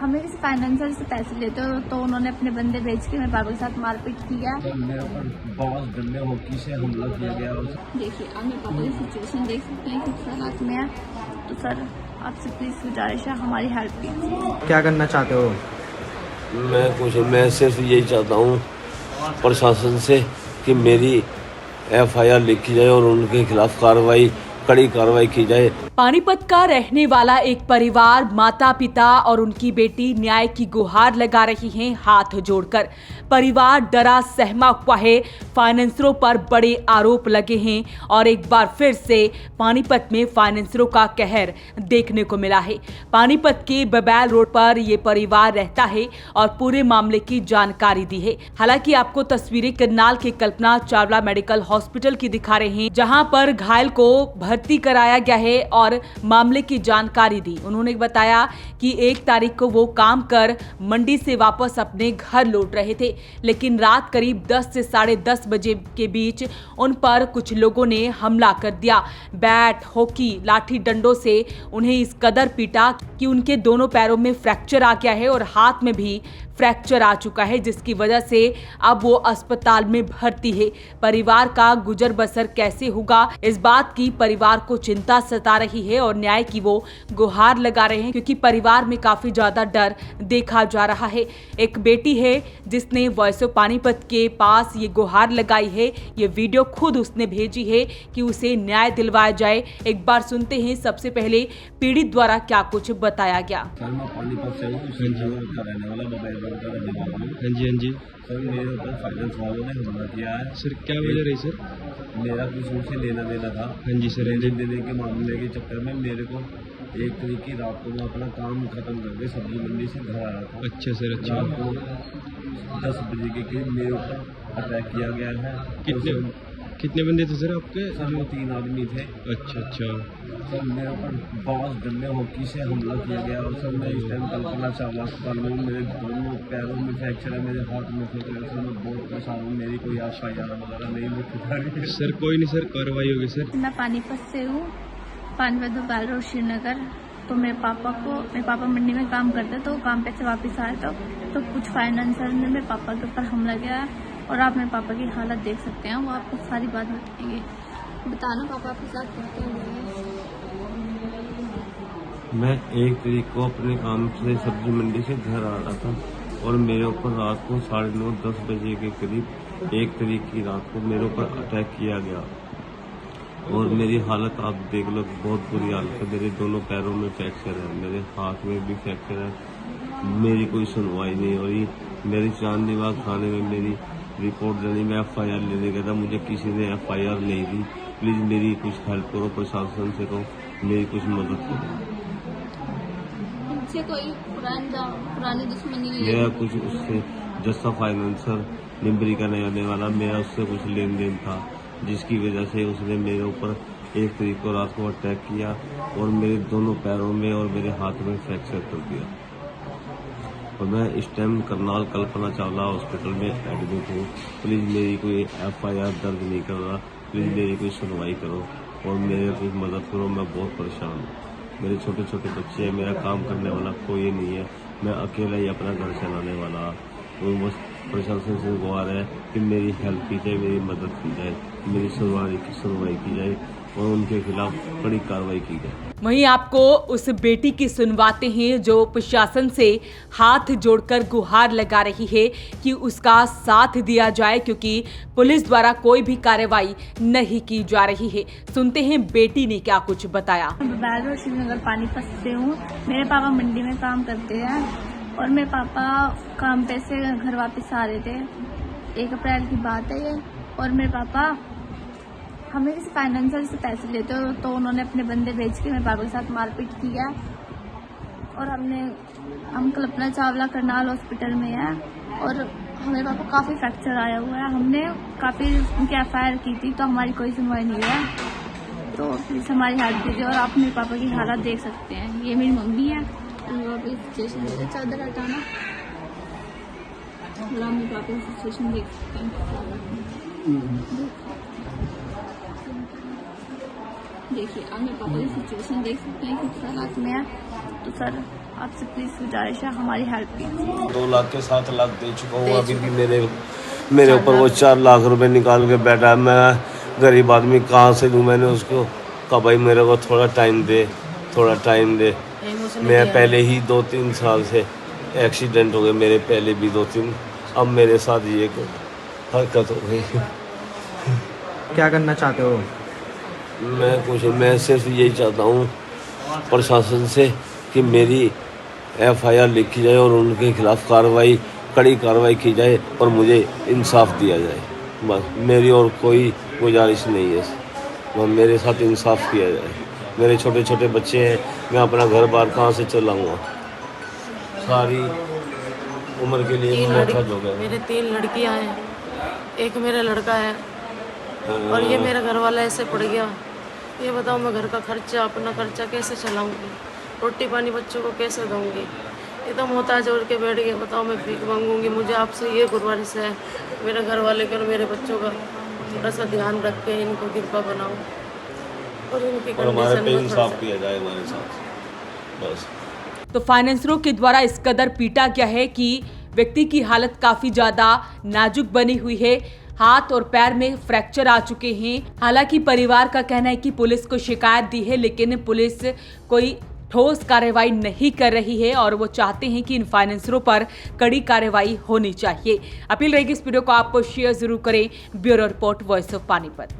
हमें किसी फाइनेंसर से पैसे लेते हो तो उन्होंने अपने बंदे भेज के मेरे पापा के साथ मारपीट किया। मेरे ऊपर बहुत गंदे हॉकी से हमला किया गया। देखिए आप मेरे पापा की सिचुएशन देख सकते हैं किस हालात में है। तो सर आपसे प्लीज़ गुजारिश है हमारी हेल्प कीजिए। क्या करना चाहते हो? मैं सिर्फ यही चाहता हूँ प्रशासन से कि मेरी FIR लिखी जाए और उनके खिलाफ कड़ी कार्रवाई की जाए। पानीपत का रहने वाला एक परिवार, माता पिता और उनकी बेटी न्याय की गुहार लगा रही हैं हाथ जोड़कर। परिवार डरा सहमा हुआ है, फाइनेंसरों पर बड़े आरोप लगे हैं और एक बार फिर से पानीपत में फाइनेंसरों का कहर देखने को मिला है। पानीपत के बबैल रोड पर ये परिवार रहता है और पूरे मामले की जानकारी दी है। हालांकि आपको तस्वीरें करनाल के कल्पना चावला मेडिकल हॉस्पिटल की दिखा रहे हैं, जहां पर घायल को भर्ती कराया गया है और मामले की जानकारी दी। उन्होंने बताया कि 1 तारीख को वो काम कर मंडी से वापस अपने घर लौट रहे थे, लेकिन रात करीब 10 से 10:30 बजे के बीच उन पर कुछ लोगों ने हमला कर दिया। बैट, हॉकी, लाठी डंडों से उन्हें इस कदर पीटा कि उनके दोनों पैरों में फ्रैक्चर आ गया है और हाथ में भी फ्रैक्चर आ चुका है, जिसकी वजह से अब वो अस्पताल में भर्ती है। परिवार का गुजर बसर कैसे होगा, इस बात की परिवार को चिंता सता रही है और न्याय की वो गुहार लगा रहे हैं, क्योंकि परिवार में काफी ज्यादा डर देखा जा रहा है। एक बेटी है जिसने वॉइस ऑफ पानीपत के पास ये गुहार लगाई है। ये वीडियो खुद उसने भेजी है कि उसे न्याय दिलवाया जाए। एक बार सुनते हैं सबसे पहले पीड़ित द्वारा क्या कुछ बताया गया। हाँ जी सर मेरे ऊपर फाइनेंस वालों ने हमला किया है। सर क्या वजह रही सर? मेरा किसी से लेना देना था। हाँ जी सर। लेने देने के मामले के चक्कर में मेरे को 1 तारीख की रात को मैं अपना काम खत्म करके सब्जी मंडी से घर आ रहा था। अच्छा सर। अच्छा, रात को 10 बजे के करीब मेरे ऊपर अटैक किया गया है। कितने बंदे थे सर आपके? सर वो 3 आदमी थे। अच्छा। सर मेरे ऊपर बहुत गंदे हॉकी से हमला किया गया और सर मैं इस टाइम कल्पना चावला अस्पताल में हूँ। मेरे दोनों पैरों में फ्रैक्चर है, मेरे हाथ में फ्रैक्चर है। सर मैं बहुत परेशान हूँ। मेरी कोई FIR वगैरह नहीं लिखी है। सर कोई नहीं सर, कार्रवाई होगी सर। मैं पानीपत से हूँ, पानीपत बबैल रोड श्रीनगर। तो मेरे पापा मंडी में काम करते, तो काम पे से वापस आए तो कुछ फाइनेंसर ने मेरे पापा के ऊपर हमला किया और आप मेरे पापा की हालत देख सकते हैं। वो आपको सारी बात बताएंगे। बताना पापा आपके साथ क्या हुआ है। मैं 1 तारीख को अपने काम से सब्जी मंडी से घर आ रहा था और मेरे ऊपर रात को 9:30-10 बजे के करीब 1 तारीख की रात को मेरे ऊपर अटैक किया गया और मेरी हालत आप देख लो, बहुत बुरी हालत है। मेरे दोनों पैरों में फ्रैक्चर है, मेरे हाथ में भी फ्रैक्चर है। मेरी कोई सुनवाई नहीं हो रही। मेरी चांदनी बाग थाने में मेरी रिपोर्ट देनी, मैं FIR लेने गया था, मुझे किसी ने FIR नहीं दी। प्लीज़ मेरी कुछ हेल्प करो, प्रशासन से कहो मेरी कुछ मदद करो। उनसे कोई पुरानी दुश्मनी नहीं? मेरा कुछ उससे जस्सा फाइनेंसर निम्बरी का नहीं आने वाला, मेरा उससे कुछ लेन देन था, जिसकी वजह से उसने मेरे ऊपर 1 तारीख को रात को अटैक किया और मेरे दोनों पैरों में और मेरे हाथ में फ्रैक्चर कर दिया। और मैं इस टाइम करनाल कल्पना चावला हॉस्पिटल में एडमिट हूँ। प्लीज़ मेरी कोई FIR दर्ज नहीं कर रहा, प्लीज़ मेरी कोई सुनवाई करो और मेरे कुछ मदद करो। मैं बहुत परेशान हूँ। मेरे छोटे छोटे बच्चे हैं, मेरा काम करने वाला कोई नहीं है, मैं अकेला ही अपना घर चलाने वाला। तो बस प्रशासन से गुहार है कि मेरी हेल्प की जाए, मेरी मदद की जाए, मेरी सुनवाई की जाए और उनके खिलाफ कड़ी कार्रवाई की जाए। वहीं आपको उस बेटी की सुनवाते हैं जो प्रशासन से हाथ जोड़कर गुहार लगा रही है कि उसका साथ दिया जाए, क्योंकि पुलिस द्वारा कोई भी कार्रवाई नहीं की जा रही है। सुनते हैं बेटी ने क्या कुछ बताया। बबैल रोड श्रीनगर पानीपत से हूँ। मेरे पापा मंडी में काम करते हैं और मेरे पापा काम पे से घर वापस आ रहे थे। 1 अप्रैल की बात है ये। और मेरे पापा हमें किसी फाइनेंसर से पैसे लेते हो तो उन्होंने अपने बंदे भेज के मेरे पापा के साथ मारपीट किया और हम कल्पना चावला करनाल हॉस्पिटल में है और हमें पापा काफ़ी फ्रैक्चर आया हुआ है। हमने काफ़ी उनकी FIR की थी तो हमारी कोई सुनवाई नहीं है। तो प्लीज़ हमारी हेल्प कीजिए और आप मेरे पापा की हालत देख सकते हैं। ये मेरी मम्मी है, चादर हटाना, मेरे पापा की सिचुएशन देख सकते हैं। देखिए आप मेरे पापा की सिचुएशन देख सकते हैं किस हालात में है। तो सर आपसे प्लीज गुजारिश है, हमारी हेल्प कीजिए। 2 लाख के 7 लाख दे चुका हूँ। अभी भी मेरे ऊपर वो 4 लाख रुपए निकाल के बैठा है। मैं गरीब आदमी कहाँ से दूँ? मैंने उसको कहा भाई मेरे को थोड़ा टाइम दे। मैं पहले ही 2-3 साल से एक्सीडेंट हो गए मेरे, पहले भी 2-3, अब मेरे साथ ये हरकत हो गई। क्या करना चाहते हो? मैं सिर्फ यही चाहता हूँ प्रशासन से कि मेरी FIR लिखी जाए और उनके खिलाफ कड़ी कार्रवाई की जाए और मुझे इंसाफ दिया जाए। बस मेरी और कोई गुजारिश नहीं है, बस मेरे साथ इंसाफ किया जाए। मेरे छोटे छोटे बच्चे हैं, मैं अपना घर बार कहाँ से चलाऊँगा? सारी उम्र के लिए मैं खर्च हो गया। मेरे 3 लड़कियां हैं, एक मेरा लड़का है और ये मेरा घर वाला ऐसे पड़ गया। ये बताओ मैं घर का खर्चा, अपना खर्चा कैसे चलाऊंगी? रोटी पानी बच्चों को कैसे दूंगी? ये तो मोहताज होकर के बैठ गए। बताओ मैं भीख मांगूंगी? मुझे आपसे ये गुजारिश है, मेरे घर वाले का और मेरे बच्चों का थोड़ा सा ध्यान रख के इनको कृपा बनाओ और इनकी हमारे पे कंडीशन इंसाफ किया जाए हमारे साथ, बस। तो फाइनेंसरों के द्वारा इस कदर पीटा गया है कि व्यक्ति की हालत काफी ज्यादा नाजुक बनी हुई है। हाथ और पैर में फ्रैक्चर आ चुके हैं। हालांकि परिवार का कहना है कि पुलिस को शिकायत दी है, लेकिन पुलिस कोई ठोस कार्रवाई नहीं कर रही है और वो चाहते हैं कि इन फाइनेंसरों पर कड़ी कार्रवाई होनी चाहिए। अपील रहेगी इस वीडियो को आप शेयर जरूर करें। Bureau report, voice of Panipat.